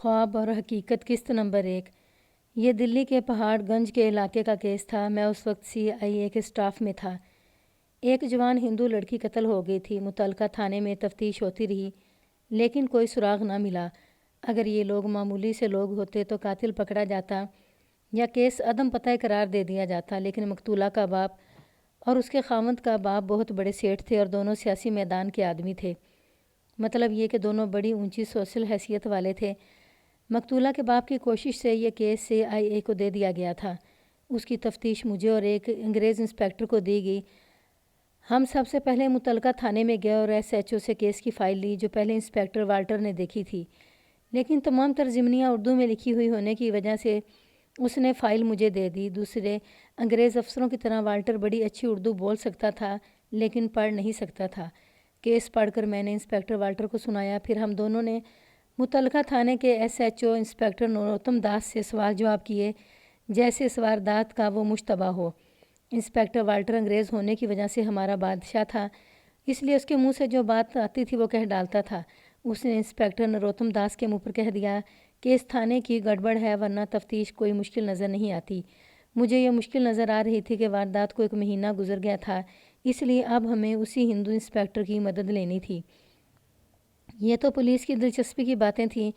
خواب اور حقیقت قسط نمبر 1۔ یہ دلی کے پہاڑ گنج کے علاقے کا کیس تھا۔ میں اس وقت CIA کے سٹاف میں تھا۔ ایک جوان ہندو لڑکی قتل ہو گئی تھی۔ متعلقہ تھانے میں تفتیش ہوتی رہی لیکن کوئی سراغ نہ ملا۔ اگر یہ لوگ معمولی سے لوگ ہوتے تو قاتل پکڑا جاتا یا کیس عدم پتہ قرار دے دیا جاتا، لیکن مقتولہ کا باپ اور اس کے خاوند کا باپ بہت بڑے سیٹھ تھے اور دونوں سیاسی میدان کے آدمی تھے۔ مطلب یہ کہ دونوں بڑی اونچی سوشل حیثیت والے تھے۔ مقتولہ کے باپ کی کوشش سے یہ کیس CIA کو دے دیا گیا تھا۔ اس کی تفتیش مجھے اور ایک انگریز انسپیکٹر کو دی گئی۔ ہم سب سے پہلے متعلقہ تھانے میں گئے اور SHO سے کیس کی فائل لی جو پہلے انسپیکٹر والٹر نے دیکھی تھی، لیکن تمام ترجمانیاں اردو میں لکھی ہوئی ہونے کی وجہ سے اس نے فائل مجھے دے دی۔ دوسرے انگریز افسروں کی طرح والٹر بڑی اچھی اردو بول سکتا تھا لیکن پڑھ نہیں سکتا تھا۔ کیس پڑھ کر میں نے انسپیکٹر والٹر کو سنایا، پھر ہم دونوں نے متعلقہ تھانے کے SHO انسپیکٹر نروتم داس سے سوال جواب کیے جیسے اس واردات کا وہ مشتبہ ہو۔ انسپیکٹر والٹر انگریز ہونے کی وجہ سے ہمارا بادشاہ تھا، اس لیے اس کے منہ سے جو بات آتی تھی وہ کہہ ڈالتا تھا۔ اس نے انسپیکٹر نروتم داس کے منہ پر کہہ دیا کہ اس تھانے کی گڑبڑ ہے ورنہ تفتیش کوئی مشکل نظر نہیں آتی۔ مجھے یہ مشکل نظر آ رہی تھی کہ واردات کو 1 مہینہ گزر گیا تھا، اس لیے اب ہمیں اسی ہندو انسپیکٹر کی مدد لینی تھی۔ یہ تو پولیس کی دلچسپی کی باتیں تھیں۔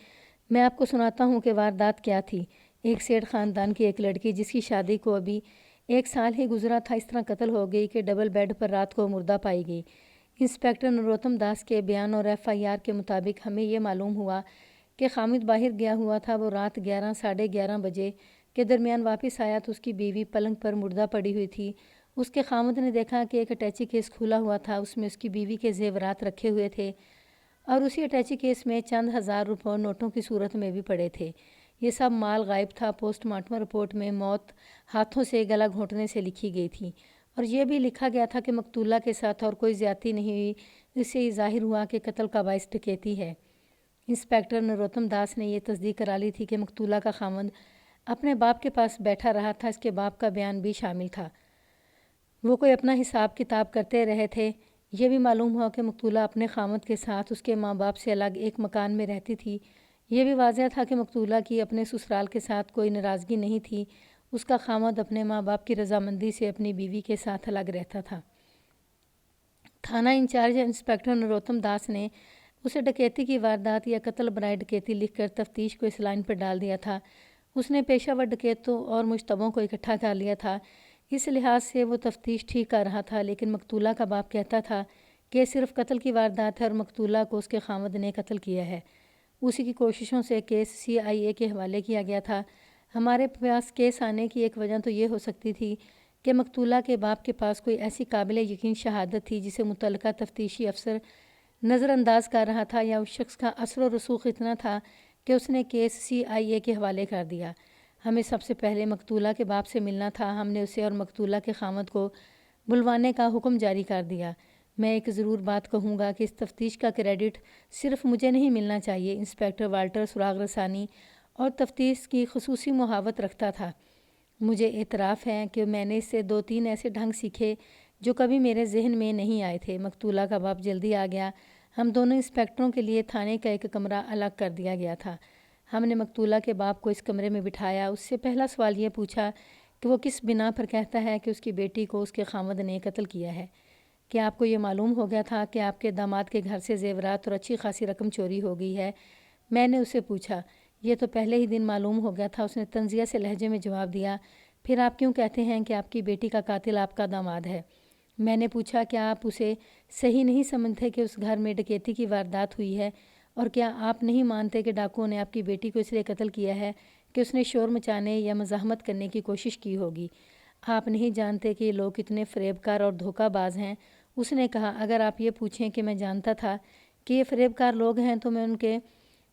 میں آپ کو سناتا ہوں کہ واردات کیا تھی۔ ایک سیٹھ خاندان کی ایک لڑکی جس کی شادی کو ابھی 1 سال ہی گزرا تھا اس طرح قتل ہو گئی کہ ڈبل بیڈ پر رات کو مردہ پائی گئی۔ انسپیکٹر نروتم داس کے بیان اور FIR کے مطابق ہمیں یہ معلوم ہوا کہ خامد باہر گیا ہوا تھا۔ وہ رات 11 ساڑھے 11 بجے کے درمیان واپس آیا تو اس کی بیوی پلنگ پر مردہ پڑی ہوئی تھی۔ اس کے خامد نے دیکھا کہ ایک اٹیچی کیس کھلا ہوا تھا، اس میں اس کی بیوی کے زیورات رکھے ہوئے تھے اور اسی اٹیچی کیس میں چند ہزار روپے نوٹوں کی صورت میں بھی پڑے تھے۔ یہ سب مال غائب تھا۔ پوسٹ مارٹم رپورٹ میں موت ہاتھوں سے گلا گھونٹنے سے لکھی گئی تھی اور یہ بھی لکھا گیا تھا کہ مقتولہ کے ساتھ اور کوئی زیادتی نہیں ہوئی۔ اس سے یہ ظاہر ہوا کہ قتل کا باعث ڈکیتی ہے۔ انسپیکٹر نروتم داس نے یہ تصدیق کرا لی تھی کہ مقتولہ کا خاوند اپنے باپ کے پاس بیٹھا رہا تھا۔ اس کے باپ کا بیان بھی شامل تھا۔ وہ کوئی اپنا حساب کتاب کرتے رہے تھے۔ یہ بھی معلوم ہوا کہ مقتولہ اپنے خاوند کے ساتھ اس کے ماں باپ سے الگ ایک مکان میں رہتی تھی۔ یہ بھی واضح تھا کہ مقتولہ کی اپنے سسرال کے ساتھ کوئی ناراضگی نہیں تھی۔ اس کا خاوند اپنے ماں باپ کی رضامندی سے اپنی بیوی کے ساتھ الگ رہتا تھا۔ تھانہ انچارج انسپیکٹر نروتم داس نے اسے ڈکیتی کی واردات یا قتل برائے ڈکیتی لکھ کر تفتیش کو اس لائن پر ڈال دیا تھا۔ اس نے پیشہ ور ڈکیتوں اور مشتبہوں کو اکٹھا کر لیا تھا۔ اس لحاظ سے وہ تفتیش ٹھیک کر رہا تھا، لیکن مقتولہ کا باپ کہتا تھا کہ یہ صرف قتل کی واردات ہے اور مقتولہ کو اس کے خاوند نے قتل کیا ہے۔ اسی کی کوششوں سے کیس CIA کے حوالے کیا گیا تھا۔ ہمارے پاس کیس آنے کی ایک وجہ تو یہ ہو سکتی تھی کہ مقتولہ کے باپ کے پاس کوئی ایسی قابل یقین شہادت تھی جسے متعلقہ تفتیشی افسر نظر انداز کر رہا تھا، یا اس شخص کا اثر و رسوخ اتنا تھا کہ اس نے کیس CIA کے حوالے کر دیا۔ ہمیں سب سے پہلے مقتولہ کے باپ سے ملنا تھا۔ ہم نے اسے اور مقتولہ کے خاوند کو بلوانے کا حکم جاری کر دیا۔ میں ایک ضرور بات کہوں گا کہ اس تفتیش کا کریڈٹ صرف مجھے نہیں ملنا چاہیے۔ انسپیکٹر والٹر سراغ رسانی اور تفتیش کی خصوصی محاوت رکھتا تھا۔ مجھے اعتراف ہے کہ میں نے اس سے 2-3 ایسے ڈھنگ سیکھے جو کبھی میرے ذہن میں نہیں آئے تھے۔ مقتولہ کا باپ جلدی آ گیا۔ ہم دونوں انسپیکٹروں کے لیے تھانے کا ایک کمرہ الگ کر دیا گیا تھا۔ ہم نے مقتولہ کے باپ کو اس کمرے میں بٹھایا۔ اس سے پہلا سوال یہ پوچھا کہ وہ کس بنا پر کہتا ہے کہ اس کی بیٹی کو اس کے خاوند نے قتل کیا ہے۔ کیا آپ کو یہ معلوم ہو گیا تھا کہ آپ کے داماد کے گھر سے زیورات اور اچھی خاصی رقم چوری ہو گئی ہے؟ میں نے اسے پوچھا۔ یہ تو پہلے ہی دن معلوم ہو گیا تھا، اس نے طنزیہ سے لہجے میں جواب دیا۔ پھر آپ کیوں کہتے ہیں کہ آپ کی بیٹی کا قاتل آپ کا داماد ہے؟ میں نے پوچھا، کیا آپ اسے صحیح نہیں سمجھتے کہ اس گھر میں ڈکیتی کی واردات ہوئی ہے؟ اور کیا آپ نہیں مانتے کہ ڈاکوؤں نے آپ کی بیٹی کو اس لیے قتل کیا ہے کہ اس نے شور مچانے یا مزاحمت کرنے کی کوشش کی ہوگی؟ آپ نہیں جانتے کہ یہ لوگ کتنے فریب کار اور دھوکہ باز ہیں؟ اس نے کہا، اگر آپ یہ پوچھیں کہ میں جانتا تھا کہ یہ فریب کار لوگ ہیں تو میں ان کے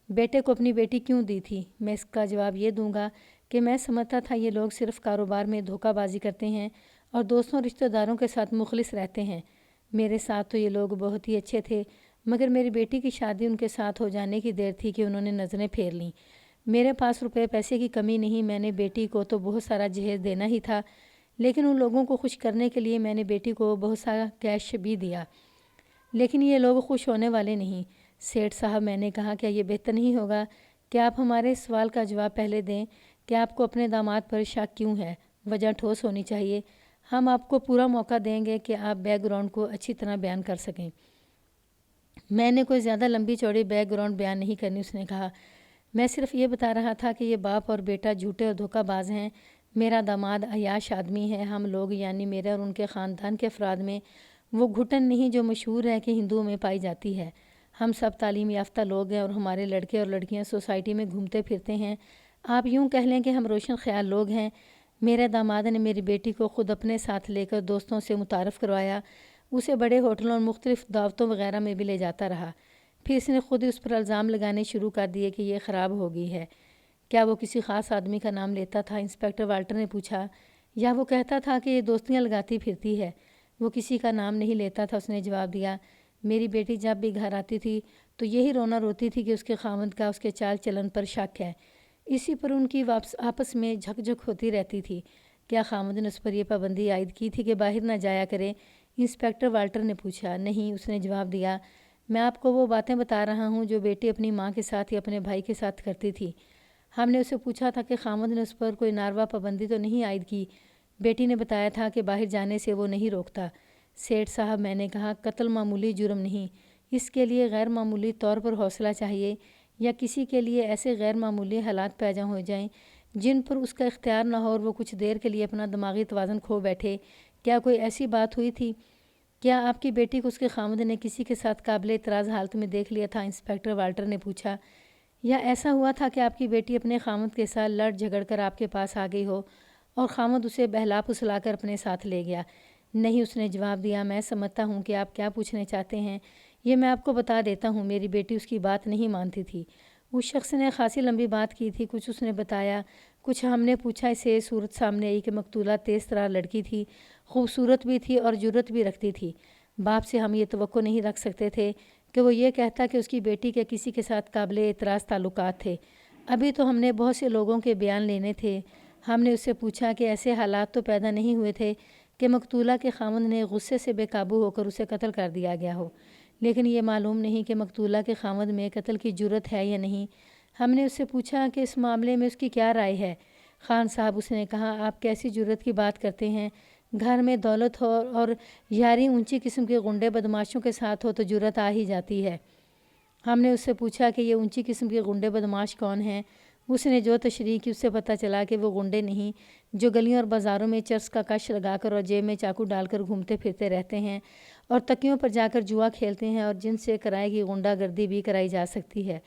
بیٹے کو اپنی بیٹی کیوں دی تھی؟ میں اس کا جواب یہ دوں گا کہ میں سمجھتا تھا یہ لوگ صرف کاروبار میں دھوکہ بازی کرتے ہیں اور دوستوں رشتہ داروں کے ساتھ مخلص رہتے ہیں۔ میرے ساتھ تو یہ لوگ بہت ہی اچھے تھے، مگر میری بیٹی کی شادی ان کے ساتھ ہو جانے کی دیر تھی کہ انہوں نے نظریں پھیر لیں۔ میرے پاس روپے پیسے کی کمی نہیں، میں نے بیٹی کو تو بہت سارا جہیز دینا ہی تھا، لیکن ان لوگوں کو خوش کرنے کے لیے میں نے بیٹی کو بہت سارا کیش بھی دیا، لیکن یہ لوگ خوش ہونے والے نہیں۔ سیٹھ صاحب، میں نے کہا، کیا یہ بہتر نہیں ہوگا کیا آپ ہمارے اس سوال کا جواب پہلے دیں کہ آپ کو اپنے داماد پر شک کیوں ہے؟ وجہ ٹھوس ہونی چاہیے۔ ہم آپ کو پورا موقع دیں گے کہ آپ بیک گراؤنڈ کو اچھی طرح بیان کر سکیں۔ میں نے کوئی زیادہ لمبی چوڑی بیک گراؤنڈ بیان نہیں کرنی، اس نے کہا۔ میں صرف یہ بتا رہا تھا کہ یہ باپ اور بیٹا جھوٹے اور دھوکہ باز ہیں۔ میرا داماد عیاش آدمی ہے۔ ہم لوگ یعنی میرے اور ان کے خاندان کے افراد میں وہ گھٹن نہیں جو مشہور ہے کہ ہندوؤں میں پائی جاتی ہے۔ ہم سب تعلیم یافتہ لوگ ہیں اور ہمارے لڑکے اور لڑکیاں سوسائٹی میں گھومتے پھرتے ہیں۔ آپ یوں کہہ لیں کہ ہم روشن خیال لوگ ہیں۔ میرے داماد نے میری بیٹی کو خود اپنے ساتھ لے کر دوستوں سے متعارف کروایا، اسے بڑے ہوٹلوں اور مختلف دعوتوں وغیرہ میں بھی لے جاتا رہا۔ پھر اس نے خود اس پر الزام لگانے شروع کر دیے کہ یہ خراب ہو گئی ہے۔ کیا وہ کسی خاص آدمی کا نام لیتا تھا؟ انسپکٹر والٹر نے پوچھا۔ یا وہ کہتا تھا کہ یہ دوستیاں لگاتی پھرتی ہے؟ وہ کسی کا نام نہیں لیتا تھا، اس نے جواب دیا۔ میری بیٹی جب بھی گھر آتی تھی تو یہی رونا روتی تھی کہ اس کے خاوند کا اس کے چال چلن پر شک ہے۔ اسی پر ان کی آپس میں جھک جھک ہوتی رہتی تھی۔ کیا خاوند نے اس پر یہ پابندی عائد کی تھی کہ باہر نہ جایا کرے؟ انسپکٹر والٹر نے پوچھا۔ نہیں، اس نے جواب دیا۔ میں آپ کو وہ باتیں بتا رہا ہوں جو بیٹی اپنی ماں کے ساتھ یا اپنے بھائی کے ساتھ کرتی تھی۔ ہم نے اسے پوچھا تھا کہ خاوند نے اس پر کوئی ناروا پابندی تو نہیں عائد کی؟ بیٹی نے بتایا تھا کہ باہر جانے سے وہ نہیں روکتا۔ سیٹھ صاحب، میں نے کہا، قتل معمولی جرم نہیں، اس کے لیے غیر معمولی طور پر حوصلہ چاہیے، یا کسی کے لیے ایسے غیر معمولی حالات پیدا ہو جائیں جن پر اس کا اختیار نہ ہو اور وہ کچھ دیر کے لیے اپنا دماغی توازن کھو بیٹھے۔ کیا کوئی ایسی بات ہوئی تھی؟ کیا آپ کی بیٹی کو اس کے خاوند نے کسی کے ساتھ قابل اعتراض حالت میں دیکھ لیا تھا؟ انسپکٹر والٹر نے پوچھا۔ یا ایسا ہوا تھا کہ آپ کی بیٹی اپنے خاوند کے ساتھ لڑ جھگڑ کر آپ کے پاس آ گئی ہو اور خاوند اسے بہلا پھسلا کر اپنے ساتھ لے گیا؟ نہیں، اس نے جواب دیا۔ میں سمجھتا ہوں کہ آپ کیا پوچھنا چاہتے ہیں، یہ میں آپ کو بتا دیتا ہوں۔ میری بیٹی اس کی بات نہیں مانتی تھی۔ اس شخص نے خاصی لمبی بات کی تھی، کچھ اس نے بتایا، کچھ ہم نے پوچھا۔ اسے صورت سامنے آئی کہ مقتولہ تیز ترار لڑکی تھی، خوبصورت بھی تھی اور جرأت بھی رکھتی تھی۔ باپ سے ہم یہ توقع نہیں رکھ سکتے تھے کہ وہ یہ کہتا کہ اس کی بیٹی کے کسی کے ساتھ قابل اعتراض تعلقات تھے۔ ابھی تو ہم نے بہت سے لوگوں کے بیان لینے تھے۔ ہم نے اس سے پوچھا کہ ایسے حالات تو پیدا نہیں ہوئے تھے کہ مقتولہ کے خاوند نے غصے سے بے قابو ہو کر اسے قتل کر دیا گیا ہو، لیکن یہ معلوم نہیں کہ مقتولہ کے خاوند میں قتل کی جرأت ہے یا نہیں۔ ہم نے اس سے پوچھا کہ اس معاملے میں اس کی کیا رائے ہے۔ خان صاحب، اس نے کہا، آپ کیسی جرأت کی بات کرتے ہیں؟ گھر میں دولت ہو اور یاری اونچی قسم کے غنڈے بدماشوں کے ساتھ ہو تو جرأت آ ہی جاتی ہے۔ ہم نے اس سے پوچھا کہ یہ اونچی قسم کے غنڈے بدماش کون ہیں؟ اس نے جو تشریح کی اس سے پتہ چلا کہ وہ غنڈے نہیں جو گلیوں اور بازاروں میں چرس کا کش لگا کر اور جیب میں چاقو ڈال کر گھومتے پھرتے رہتے ہیں اور تکیوں پر جا کر جوا کھیلتے ہیں اور جن سے کرائے کی غنڈہ گردی بھی کرائی جا سکتی ہے۔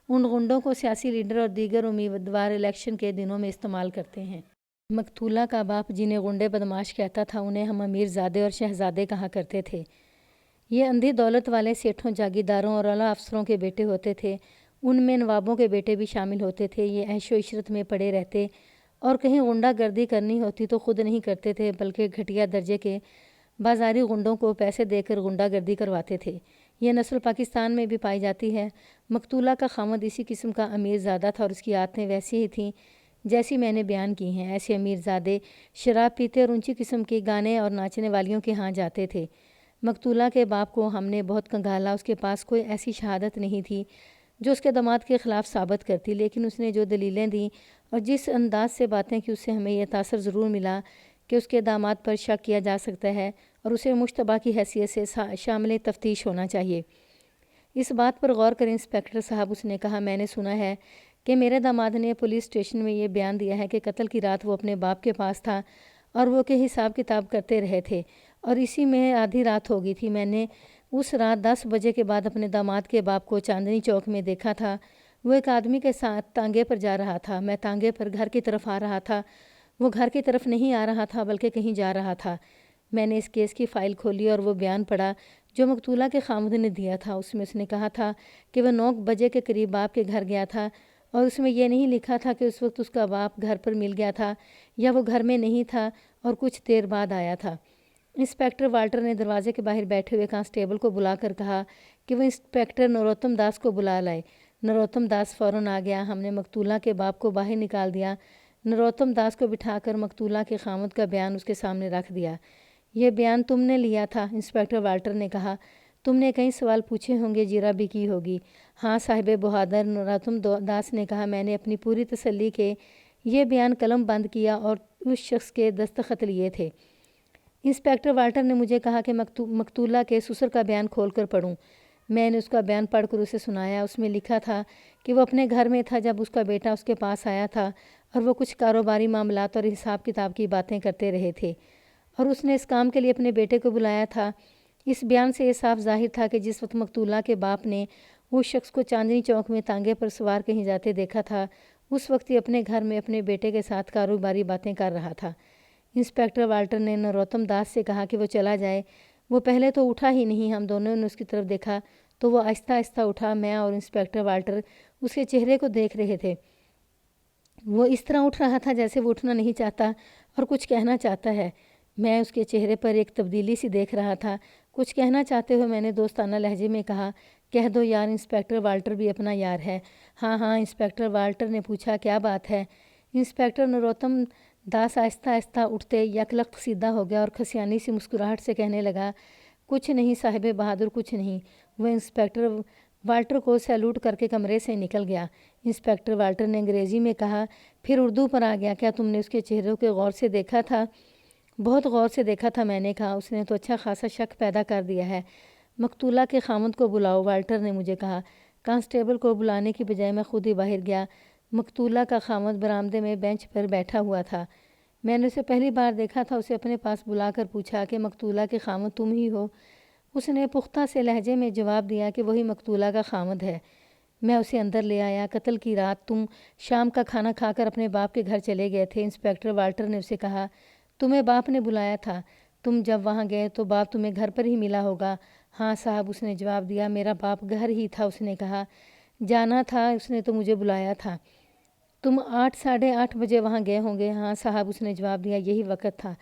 ان غنڈوں کو سیاسی لیڈر اور دیگر امیدوار الیکشن کے دنوں میں استعمال کرتے ہیں۔ مقتولہ کا باپ جنہیں غنڈے بدماش کہتا تھا، انہیں ہم امیر زادے اور شہزادے کہا کرتے تھے۔ یہ اندھی دولت والے سیٹھوں، جاگیرداروں اور اعلیٰ افسروں کے بیٹے ہوتے تھے۔ ان میں نوابوں کے بیٹے بھی شامل ہوتے تھے۔ یہ عیش و عشرت میں پڑے رہتے اور کہیں غنڈہ گردی کرنی ہوتی تو خود نہیں کرتے تھے، بلکہ گھٹیا درجے کے بازاری غنڈوں کو پیسے دے کر غنڈہ گردی کرواتے تھے۔ یہ نسل پاکستان میں بھی پائی جاتی ہے۔ مقتولہ کا خاوند اسی قسم کا امیر زادہ تھا اور اس کی عادتیں ویسی ہی تھیں جیسی میں نے بیان کی ہیں۔ ایسے امیر زادے شراب پیتے اور اونچی قسم کے گانے اور ناچنے والیوں کے ہاں جاتے تھے۔ مقتولہ کے باپ کو ہم نے بہت کنگالا۔ اس کے پاس کوئی ایسی شہادت نہیں تھی جو اس کے داماد کے خلاف ثابت کرتی، لیکن اس نے جو دلیلیں دیں اور جس انداز سے باتیں کی، اس سے ہمیں یہ تاثر ضرور ملا کہ اس کے داماد پر شک کیا جا سکتا ہے اور اسے مشتبہ کی حیثیت سے شامل تفتیش ہونا چاہیے۔ اس بات پر غور کریں انسپکٹر صاحب، اس نے کہا، میں نے سنا ہے کہ میرے داماد نے پولیس اسٹیشن میں یہ بیان دیا ہے کہ قتل کی رات وہ اپنے باپ کے پاس تھا اور وہ کہ حساب کتاب کرتے رہے تھے اور اسی میں آدھی رات ہو گئی تھی۔ میں نے اس رات 10 بجے کے بعد اپنے داماد کے باپ کو چاندنی چوک میں دیکھا تھا۔ وہ ایک آدمی کے ساتھ تانگے پر جا رہا تھا۔ میں تانگے پر گھر کی طرف آ رہا تھا۔ وہ گھر کی طرف نہیں آ رہا تھا بلکہ کہیں جا رہا تھا۔ میں نے اس کیس کی فائل کھولی اور وہ بیان پڑھا جو مقتولہ کے خاوند نے دیا تھا۔ اس میں اس نے کہا تھا کہ وہ 9 بجے کے قریب باپ کے گھر گیا تھا اور اس میں یہ نہیں لکھا تھا کہ اس وقت اس کا باپ گھر پر مل گیا تھا یا وہ گھر میں نہیں تھا اور کچھ دیر بعد آیا تھا۔ انسپکٹر والٹر نے دروازے کے باہر بیٹھے ہوئے کانسٹیبل کو بلا کر کہا کہ وہ انسپکٹر نروتم داس کو بلا لائے۔ نروتم داس فوراً آ گیا۔ ہم نے مقتولہ کے باپ کو باہر نکال دیا۔ نروتم داس کو بٹھا کر مقتولہ کے خاوند کا بیان اس کے سامنے رکھ دیا۔ یہ بیان تم نے لیا تھا؟ انسپکٹر والٹر نے کہا۔ تم نے کئی سوال پوچھے ہوں گے، جرا بھی کی ہوگی۔ ہاں صاحب بہادر، نروتم داس نے کہا۔ میں نے اپنی پوری تسلی کے یہ بیان قلم بند کیا اور اس شخص کے دستخط لیے تھے۔ انسپکٹر والٹر نے مجھے کہا کہ مقتولہ کے سسر کا بیان کھول کر پڑھوں۔ میں نے اس کا بیان پڑھ کر اسے سنایا۔ اس میں لکھا تھا کہ وہ اپنے گھر میں تھا جب اس کا بیٹا اس کے پاس آیا تھا اور وہ کچھ کاروباری معاملات اور حساب کتاب کی باتیں کرتے رہے تھے اور اس نے اس کام کے لیے اپنے بیٹے کو بلایا تھا۔ اس بیان سے یہ صاف ظاہر تھا کہ جس وقت مقتولہ کے باپ نے اس شخص کو چاندنی چوک میں تانگے پر سوار کہیں جاتے دیکھا تھا، اس وقت ہی اپنے گھر میں اپنے بیٹے کے ساتھ کاروباری باتیں کر رہا تھا۔ انسپکٹر والٹر نے نروتم داس سے کہا کہ وہ چلا جائے۔ وہ پہلے تو اٹھا ہی نہیں۔ ہم دونوں نے اس کی طرف دیکھا تو وہ آہستہ آہستہ اٹھا۔ میں اور انسپکٹر والٹر اس کے چہرے کو دیکھ رہے تھے۔ وہ اس طرح اٹھ رہا تھا جیسے وہ اٹھنا نہیں چاہتا اور کچھ کہنا چاہتا ہے۔ میں اس کے چہرے پر ایک تبدیلی سی دیکھ رہا تھا۔ کچھ کہنا چاہتے ہوئے میں نے دوستانہ لہجے میں کہا، کہہ دو یار، انسپکٹر والٹر بھی اپنا یار ہے۔ ہاں ہاں، انسپکٹر والٹر نے پوچھا، کیا بات ہے؟ انسپکٹر نروتم داس آہستہ آہستہ اٹھتے یک لخت سیدھا ہو گیا اور کھسیانی سی مسکراہٹ سے کہنے لگا، کچھ نہیں صاحب بہادر، کچھ نہیں۔ وہ انسپکٹر والٹر کو سیلوٹ کر کے کمرے سے نکل گیا۔ انسپکٹر والٹر نے انگریزی میں کہا، پھر اردو پر آ گیا، کیا تم نے اس کے چہرے کو غور سے دیکھا تھا؟ بہت غور سے دیکھا تھا، میں نے کہا۔ اس نے تو اچھا خاصا شک پیدا کر دیا ہے۔ مقتولہ کے خامند کو بلاؤ، والٹر نے مجھے کہا۔ کانسٹیبل کو بلانے کی بجائے میں خود ہی باہر گیا۔ مقتولہ کا خامند برآمدے میں بینچ پر بیٹھا ہوا تھا۔ میں نے اسے پہلی بار دیکھا تھا۔ اسے اپنے پاس بلا کر پوچھا کہ مقتولہ کے خامند تم ہی ہو؟ اس نے پختہ سے لہجے میں جواب دیا کہ وہی مقتولہ کا خامند ہے۔ میں اسے اندر لے آیا۔ قتل کی رات تم شام کا کھانا کھا کر اپنے باپ کے گھر چلے گئے تھے۔ انسپکٹر والٹر نے اسے کہا، تمہیں باپ نے بلایا تھا؟ تم جب وہاں گئے تو باپ تمہیں گھر پر ہی ملا ہوگا۔ ہاں صاحب، اس نے جواب دیا، میرا باپ گھر ہی تھا۔ اس نے کہا، جانا تھا، اس نے تو مجھے بلایا تھا۔ تم 8 ساڑھے 8 بجے وہاں گئے ہوں گے۔ ہاں صاحب، اس نے جواب دیا، یہی وقت تھا۔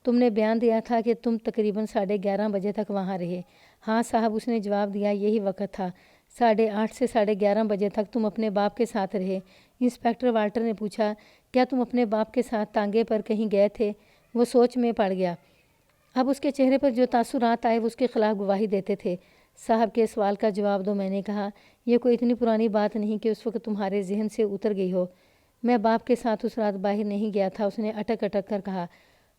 تم نے بیان دیا تھا کہ تم تقریباً 11:30 بجے تک وہاں رہے۔ ہاں صاحب، اس نے جواب دیا، یہی وقت تھا۔ 8:30 سے 11:30 بجے تک تم اپنے باپ کے ساتھ رہے۔ انسپکٹر والٹر نے پوچھا، کیا تم اپنے باپ کے ساتھ تانگے پر کہیں گئے تھے؟ وہ سوچ میں پڑ گیا۔ اب اس کے چہرے پر جو تاثرات آئے وہ اس کے خلاف گواہی دیتے تھے۔ صاحب کے سوال کا جواب دو، میں نے کہا۔ یہ کوئی اتنی پرانی بات نہیں کہ اس وقت تمہارے ذہن سے اتر گئی ہو۔ میں باپ کے ساتھ اس رات باہر نہیں گیا تھا، اس نے اٹک اٹک کر کہا۔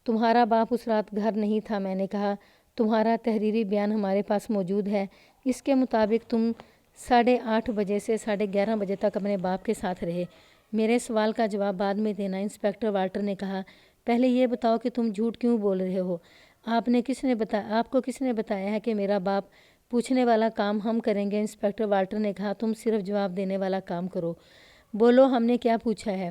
تمہارا باپ اس رات گھر نہیں تھا، میں نے کہا۔ تمہارا تحریری بیان ہمارے پاس موجود ہے۔ اس کے مطابق تم 8:30 بجے سے 11:30 بجے تک اپنے باپ کے ساتھ رہے۔ میرے سوال کا جواب بعد میں دینا، انسپکٹر والٹر نے کہا۔ پہلے یہ بتاؤ کہ تم جھوٹ کیوں بول رہے ہو؟ آپ کو کس نے بتایا ہے کہ میرا باپ پوچھنے والا کام ہم کریں گے؟ انسپکٹر والٹر نے کہا، تم صرف جواب دینے والا کام کرو۔ بولو، ہم نے کیا پوچھا ہے؟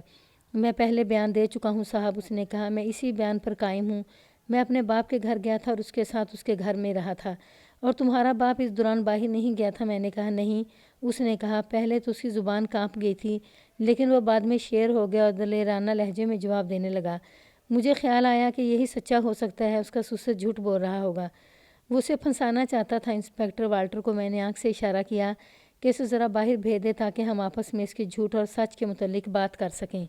میں پہلے بیان دے چکا ہوں صاحب، اس نے کہا۔ میں اسی بیان پر قائم ہوں۔ میں اپنے باپ کے گھر گیا تھا اور اس کے ساتھ اس کے گھر میں رہا تھا۔ اور تمہارا باپ اس دوران باہر نہیں گیا تھا؟ میں نے کہا، نہیں۔ اس نے کہا۔ پہلے تو اس کی زبان کانپ گئی تھی، لیکن وہ بعد میں شیر ہو گیا اور دلیرانہ لہجے میں جواب دینے لگا۔ مجھے خیال آیا کہ یہی سچا ہو سکتا ہے، اس کا سسر جھوٹ بول رہا ہوگا۔ وہ اسے پھنسانا چاہتا تھا۔ انسپکٹر والٹر کو میں نے آنکھ سے اشارہ کیا کہ اسے ذرا باہر بھیج دے تاکہ ہم آپس میں اس کی جھوٹ اور سچ کے متعلق بات کر سکیں۔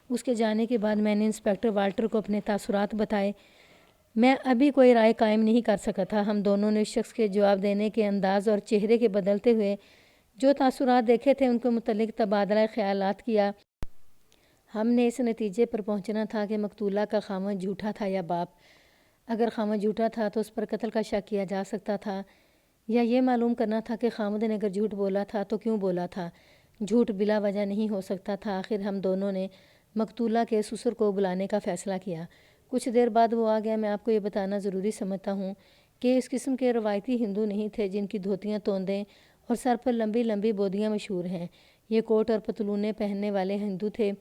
اس کے جانے کے بعد میں نے انسپکٹر والٹر کو اپنے تاثرات بتائے۔ میں ابھی کوئی رائے قائم نہیں کر سکا تھا۔ ہم دونوں نے اس شخص کے جواب دینے کے انداز اور چہرے کے بدلتے ہوئے جو تاثرات دیکھے تھے ان کے متعلق تبادلہ خیالات کیا۔ ہم نے اس نتیجے پر پہنچنا تھا کہ مقتولہ کا خامند جھوٹا تھا یا باپ۔ اگر خامند جھوٹا تھا تو اس پر قتل کا شک کیا جا سکتا تھا، یا یہ معلوم کرنا تھا کہ خامند نے اگر جھوٹ بولا تھا تو کیوں بولا تھا۔ جھوٹ بلا وجہ نہیں ہو سکتا تھا۔ آخر ہم دونوں نے مقتولہ کے سسر کو بلانے کا فیصلہ کیا۔ کچھ دیر بعد وہ آ گیا۔ میں آپ کو یہ بتانا ضروری سمجھتا ہوں کہ اس قسم کے روایتی ہندو نہیں تھے جن کی دھوتیاں، توندیں اور سر پر لمبی لمبی بودیاں مشہور ہیں۔ یہ کوٹ اور پتلونیں پہننے والے ہندو تھے۔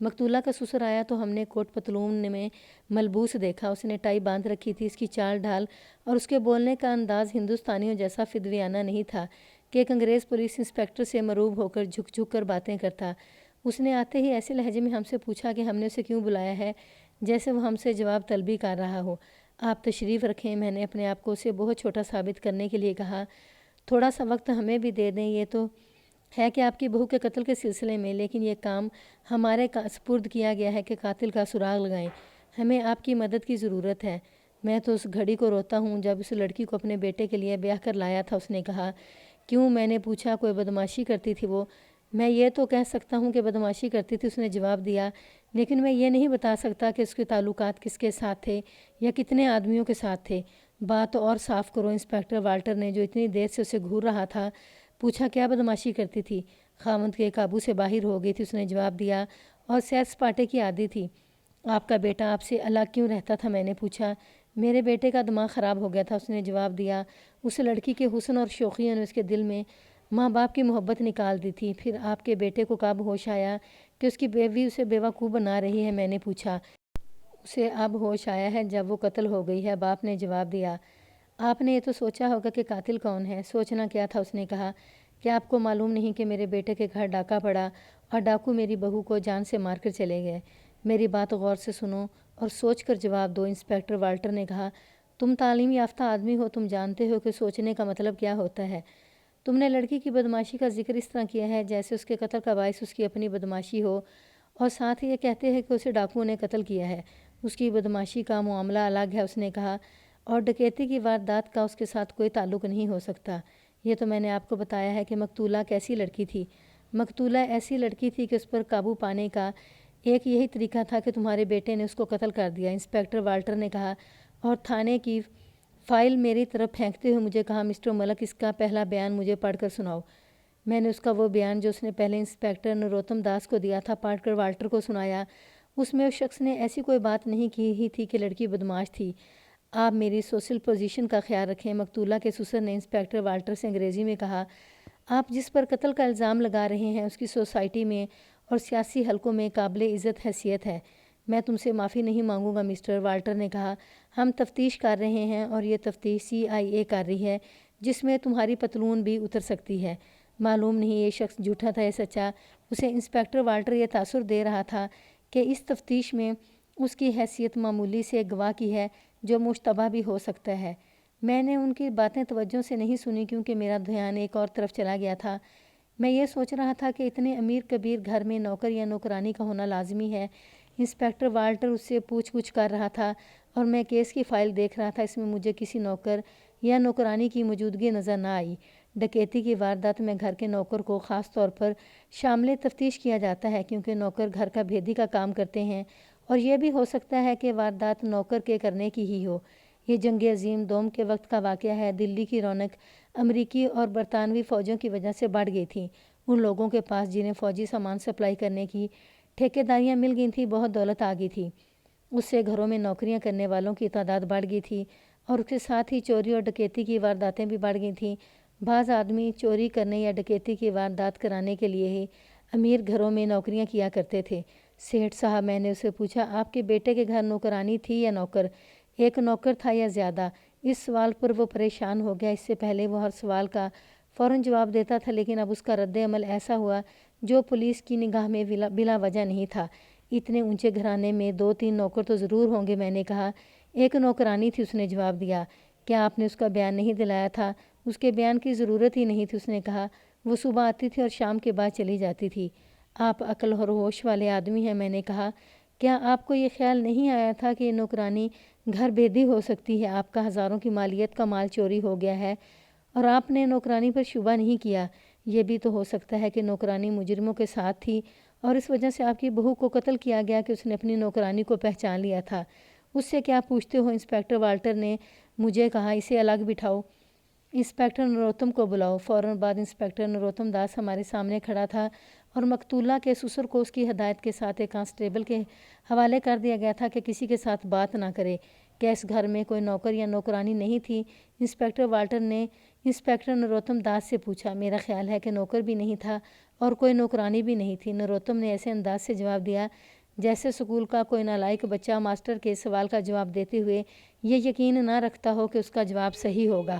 مقتولہ کا سسر آیا تو ہم نے کوٹ پتلون میں ملبوس دیکھا۔ اس نے ٹائی باندھ رکھی تھی۔ اس کی چال ڈھال اور اس کے بولنے کا انداز ہندوستانیوں جیسا فدویانہ نہیں تھا کہ ایک انگریز پولیس انسپکٹر سے مروب ہو کر جھک جھک کر باتیں کرتا۔ اس نے آتے ہی ایسے لہجے میں ہم سے پوچھا کہ ہم نے اسے کیوں بلایا ہے، جیسے وہ ہم سے جواب طلبی کر رہا ہو۔ آپ تشریف رکھیں۔ میں نے اپنے آپ کو اسے بہت چھوٹا ثابت کرنے کے لیے کہا۔ تھوڑا سا وقت ہمیں بھی دے دیں۔ یہ تو ہے کہ آپ کی بہو کے قتل کے سلسلے میں، لیکن یہ کام ہمارے سپرد کیا گیا ہے کہ قاتل کا سراغ لگائیں۔ ہمیں آپ کی مدد کی ضرورت ہے۔ میں تو اس گھڑی کو روتا ہوں جب اس لڑکی کو اپنے بیٹے کے لیے بیاہ کر لایا تھا۔ اس نے کہا، کیوں؟ میں نے پوچھا۔ کوئی بدمعاشی کرتی تھی وہ؟ میں یہ تو کہہ سکتا ہوں کہ بدمعاشی کرتی تھی، اس نے جواب دیا، لیکن میں یہ نہیں بتا سکتا کہ اس کے تعلقات کس کے ساتھ تھے یا کتنے آدمیوں کے ساتھ تھے۔ بات اور صاف کرو۔ انسپکٹر والٹر نے، جو اتنی دیر سے اسے گھور رہا تھا، پوچھا۔ کیا بدمعاشی کرتی تھی؟ خاوند کے قابو سے باہر ہو گئی تھی، اس نے جواب دیا، اور سیر سپاٹے کی عادی تھی۔ آپ کا بیٹا آپ سے الگ کیوں رہتا تھا؟ میں نے پوچھا۔ میرے بیٹے کا دماغ خراب ہو گیا تھا، اس نے جواب دیا۔ اس لڑکی کے حسن اور شوخیوں نے اس کے دل میں ماں باپ کی محبت نکال دی تھی۔ پھر آپ کے بیٹے کو کب ہوش آیا کہ اس کی بیوی اسے بیوقوف بنا رہی ہے؟ میں نے پوچھا۔ اسے اب ہوش آیا ہے جب وہ قتل ہو گئی ہے، باپ نے جواب دیا۔ آپ نے یہ تو سوچا ہوگا کہ قاتل کون ہے؟ سوچنا کیا تھا، اس نے کہا۔ کیا آپ کو معلوم نہیں کہ میرے بیٹے کے گھر ڈاکہ پڑا اور ڈاکو میری بہو کو جان سے مار کر چلے گئے؟ میری بات غور سے سنو اور سوچ کر جواب دو، انسپکٹر والٹر نے کہا۔ تم تعلیم یافتہ آدمی ہو، تم جانتے ہو کہ سوچنے کا مطلب کیا ہوتا ہے۔ تم نے لڑکی کی بدمعاشی کا ذکر اس طرح کیا ہے جیسے اس کے قتل کا باعث اس کی اپنی بدمعاشی ہو، اور ساتھ ہی یہ کہتے ہیں کہ اسے ڈاکوؤں نے قتل کیا ہے۔ اس کی بدمعاشی کا معاملہ الگ ہے، اس نے کہا، اور ڈکیتی کی واردات کا اس کے ساتھ کوئی تعلق نہیں ہو سکتا۔ یہ تو میں نے آپ کو بتایا ہے کہ مقتولہ کیسی لڑکی تھی۔ مقتولہ ایسی لڑکی تھی کہ اس پر قابو پانے کا ایک یہی طریقہ تھا کہ تمہارے بیٹے نے اس کو قتل کر دیا، انسپکٹر والٹر نے کہا، اور تھانے کی فائل میری طرف پھینکتے ہوئے مجھے کہا، مسٹر ملک، اس کا پہلا بیان مجھے پڑھ کر سناؤ۔ میں نے اس کا وہ بیان جو اس نے پہلے انسپکٹر نروتم داس کو دیا تھا پڑھ کر والٹر کو سنایا۔ اس میں اس شخص نے ایسی کوئی بات نہیں کی ہی تھی کہ لڑکی بدمعاش تھی۔ آپ میری سوشل پوزیشن کا خیال رکھیں، مقتولہ کے سسر نے انسپکٹر والٹر سے انگریزی میں کہا۔ آپ جس پر قتل کا الزام لگا رہے ہیں اس کی سوسائٹی میں اور سیاسی حلقوں میں قابل عزت حیثیت ہے۔ میں تم سے معافی نہیں مانگوں گا، مسٹر والٹر نے کہا۔ ہم تفتیش کر رہے ہیں اور یہ تفتیش CIA کر رہی ہے، جس میں تمہاری پتلون بھی اتر سکتی ہے۔ معلوم نہیں یہ شخص جھوٹا تھا یا سچا۔ اسے انسپکٹر والٹر یہ تاثر دے رہا تھا کہ اس تفتیش میں اس کی حیثیت معمولی سے گواہ کی ہے جو مشتبہ بھی ہو سکتا ہے۔ میں نے ان کی باتیں توجہ سے نہیں سنی کیونکہ میرا دھیان ایک اور طرف چلا گیا تھا۔ میں یہ سوچ رہا تھا کہ اتنے امیر کبیر گھر میں نوکر یا نوکرانی کا ہونا لازمی ہے۔ انسپکٹر والٹر اس سے پوچھ گچھ کر رہا تھا اور میں کیس کی فائل دیکھ رہا تھا۔ اس میں مجھے کسی نوکر یا نوکرانی کی موجودگی نظر نہ آئی۔ ڈکیتی کی واردات میں گھر کے نوکر کو خاص طور پر شامل تفتیش کیا جاتا ہے کیونکہ نوکر گھر کا بھیدی کا کام کرتے ہیں، اور یہ بھی ہو سکتا ہے کہ واردات نوکر کے کرنے کی ہی ہو۔ یہ جنگ عظیم دوم کے وقت کا واقعہ ہے۔ دلی کی رونق امریکی اور برطانوی فوجوں کی وجہ سے بڑھ گئی تھی۔ ان لوگوں کے پاس جنہیں فوجی سامان سپلائی کرنے کی ٹھیکیداریاں مل گئی تھیں بہت دولت آ گئی تھی۔ اس سے گھروں میں نوکریاں کرنے والوں کی تعداد بڑھ گئی تھی اور اس کے ساتھ ہی چوری اور ڈکیتی کی وارداتیں بھی بڑھ گئی تھیں۔ بعض آدمی چوری کرنے یا ڈکیتی کی واردات کرانے کے لیے ہی امیر گھروں میں نوکریاں کیا کرتے تھے۔ سیٹھ صاحب، میں نے اسے پوچھا، آپ کے بیٹے کے گھر نوکرانی تھی یا نوکر؟ ایک نوکر تھا یا زیادہ؟ اس سوال پر وہ پریشان ہو گیا۔ اس سے پہلے وہ ہر سوال کا فوراً جواب دیتا تھا، لیکن اب اس کا رد عمل ایسا ہوا جو پولیس کی نگاہ میں بلا وجہ نہیں تھا۔ اتنے اونچے گھرانے میں 2-3 نوکر تو ضرور ہوں گے، میں نے کہا۔ ایک نوکرانی تھی، اس نے جواب دیا۔ کیا آپ نے اس کا بیان نہیں دلایا تھا؟ اس کے بیان کی ضرورت ہی نہیں تھی، اس نے کہا۔ وہ صبح آتی تھی اور شام کے بعد چلی جاتی تھی۔ آپ عقل اور ہوش والے آدمی ہیں، میں نے کہا۔ کیا آپ کو یہ خیال نہیں آیا تھا کہ یہ نوکرانی گھر بھیدی ہو سکتی ہے؟ آپ کا ہزاروں کی مالیت کا مال چوری ہو گیا ہے اور آپ نے نوکرانی پر شبہ نہیں کیا۔ یہ بھی تو ہو سکتا ہے کہ نوکرانی مجرموں کے ساتھ تھی اور اس وجہ سے آپ کی بہو کو قتل کیا گیا کہ اس نے اپنی نوکرانی کو پہچان لیا تھا۔ اس سے کیا پوچھتے ہو؟ انسپکٹر والٹر نے مجھے کہا۔ اسے الگ بٹھاؤ، انسپکٹر نروتم کو بلاؤ۔ فوراً بعد انسپکٹر نروتم داس ہمارے سامنے کھڑا تھا اور مقتولہ کے سسر کو اس کی ہدایت کے ساتھ ایک کانسٹیبل کے حوالے کر دیا گیا تھا کہ کسی کے ساتھ بات نہ کرے۔ کیا اس گھر میں کوئی نوکر یا نوکرانی نہیں تھی؟ انسپکٹر والٹر نے انسپکٹر نروتم داس سے پوچھا۔ میرا خیال ہے کہ نوکر بھی نہیں تھا اور کوئی نوکرانی بھی نہیں تھی، نروتم نے ایسے انداز سے جواب دیا جیسے اسکول کا کوئی نالائق بچہ ماسٹر کے سوال کا جواب دیتے ہوئے یہ یقین نہ رکھتا ہو کہ اس کا جواب صحیح ہوگا۔